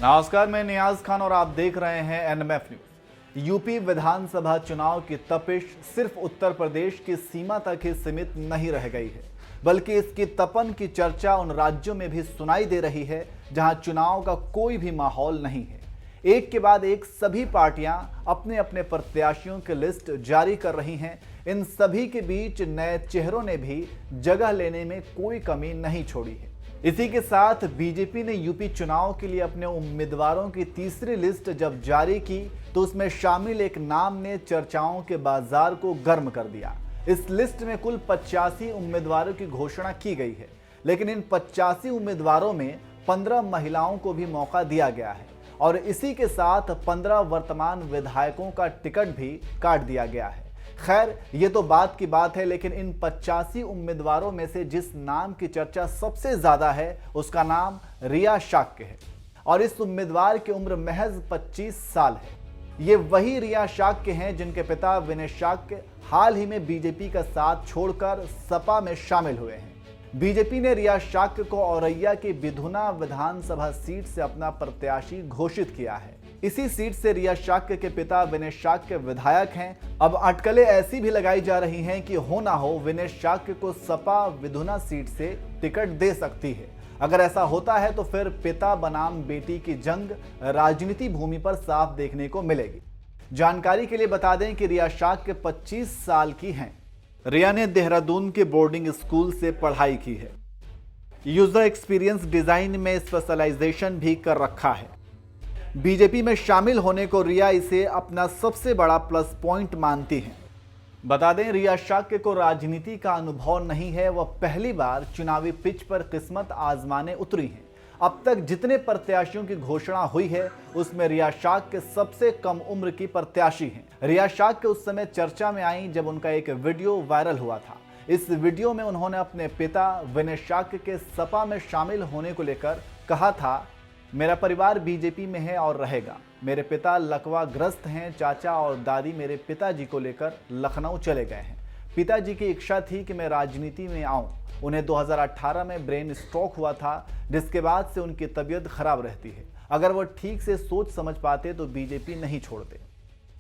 नमस्कार, मैं नियाज खान और आप देख रहे हैं एनएमएफ न्यूज। यूपी विधानसभा चुनाव की तपिश सिर्फ उत्तर प्रदेश की सीमा तक ही सीमित नहीं रह गई है, बल्कि इसकी तपन की चर्चा उन राज्यों में भी सुनाई दे रही है जहां चुनाव का कोई भी माहौल नहीं है। एक के बाद एक सभी पार्टियां अपने अपने प्रत्याशियों की लिस्ट जारी कर रही हैं। इन सभी के बीच नए चेहरों ने भी जगह लेने में कोई कमी नहीं छोड़ी है। इसी के साथ बीजेपी ने यूपी चुनाव के लिए अपने उम्मीदवारों की तीसरी लिस्ट जब जारी की तो उसमें शामिल एक नाम ने चर्चाओं के बाजार को गर्म कर दिया। इस लिस्ट में कुल 85 उम्मीदवारों की घोषणा की गई है, लेकिन इन 85 उम्मीदवारों में 15 महिलाओं को भी मौका दिया गया है और इसी के साथ 15 वर्तमान विधायकों का टिकट भी काट दिया गया है। खैर, ये तो बात की बात है, लेकिन इन 85 उम्मीदवारों में से जिस नाम की चर्चा सबसे ज्यादा है उसका नाम रिया शाक्य है और इस उम्मीदवार की उम्र महज 25 साल है। ये वही रिया शाक्य हैं जिनके पिता विनय शाक्य हाल ही में बीजेपी का साथ छोड़कर सपा में शामिल हुए हैं। बीजेपी ने रिया शाक्य को औरैया की विधुना विधानसभा सीट से अपना प्रत्याशी घोषित किया है। इसी सीट से रिया शाक्य के पिता विनय शाक्य विधायक हैं। अब अटकलें ऐसी भी लगाई जा रही हैं कि हो ना हो विनय शाक्य को सपा विधुना सीट से टिकट दे सकती है। अगर ऐसा होता है तो फिर पिता बनाम बेटी की जंग राजनीति भूमि पर साफ देखने को मिलेगी। जानकारी के लिए बता दें कि रिया शाक्य 25 साल की हैं। रिया ने देहरादून के बोर्डिंग स्कूल से पढ़ाई की है। यूजर एक्सपीरियंस डिजाइन में स्पेशलाइजेशन भी कर रखा है। बीजेपी में शामिल होने को रिया इसे अपना सबसे बड़ा प्लस पॉइंट मानती हैं। बता दें, रिया शाक्य को राजनीति का अनुभव नहीं है। वह पहली बार चुनावी पिच पर किस्मत आजमाने उतरी हैं। अब तक जितने प्रत्याशियों की घोषणा हुई है उसमें रिया शाक्य सबसे कम उम्र की प्रत्याशी हैं। रिया शाक्य उस समय चर्चा में आई जब उनका एक वीडियो वायरल हुआ था। इस वीडियो में उन्होंने अपने पिता विनय शाक्य के सपा में शामिल होने को लेकर कहा था, मेरा परिवार बीजेपी में है और रहेगा। मेरे पिता लकवाग्रस्त हैं। चाचा और दादी मेरे पिताजी को लेकर लखनऊ चले गए हैं। पिताजी की इच्छा थी कि मैं राजनीति में आऊं। उन्हें 2018 में ब्रेन स्ट्रोक हुआ था, जिसके बाद से उनकी तबीयत खराब रहती है। अगर वो ठीक से सोच समझ पाते तो बीजेपी नहीं छोड़ते।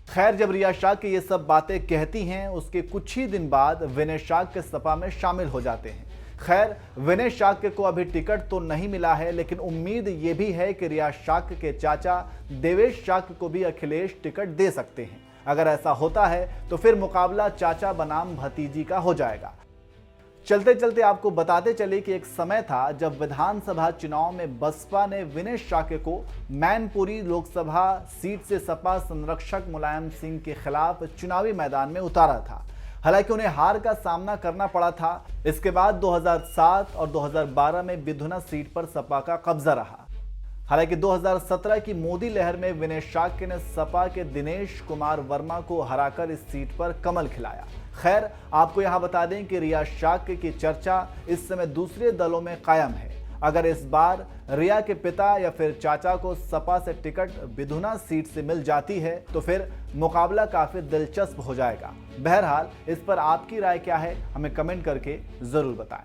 खैर, जब रिया शाक्य ये सब बातें कहती हैं उसके कुछ ही दिन बाद विनय शाक्य सपा में शामिल हो जाते हैं। खैर, विनय शाक्य को अभी टिकट तो नहीं मिला है, लेकिन उम्मीद ये भी है कि रिया शाक्य के चाचा देवेश शाक्य को भी अखिलेश टिकट दे सकते हैं। अगर ऐसा होता है तो फिर मुकाबला चाचा बनाम भतीजी का हो जाएगा। चलते चलते आपको बताते चले कि एक समय था जब विधानसभा चुनाव में बसपा ने विनय शाक्य को मैनपुरी लोकसभा सीट से सपा संरक्षक मुलायम सिंह के खिलाफ चुनावी मैदान में उतारा था। हालांकि उन्हें हार का सामना करना पड़ा था। इसके बाद 2007 और 2012 में विधुना सीट पर सपा का कब्जा रहा। हालांकि 2017 की मोदी लहर में विनय शाक्य ने सपा के दिनेश कुमार वर्मा को हराकर इस सीट पर कमल खिलाया। खैर, आपको यहां बता दें कि रिया शाक्य की चर्चा इस समय दूसरे दलों में कायम है। अगर इस बार रिया के पिता या फिर चाचा को सपा से टिकट विधुना सीट से मिल जाती है तो फिर मुकाबला काफी दिलचस्प हो जाएगा। बहरहाल, इस पर आपकी राय क्या है, हमें कमेंट करके जरूर बताएं।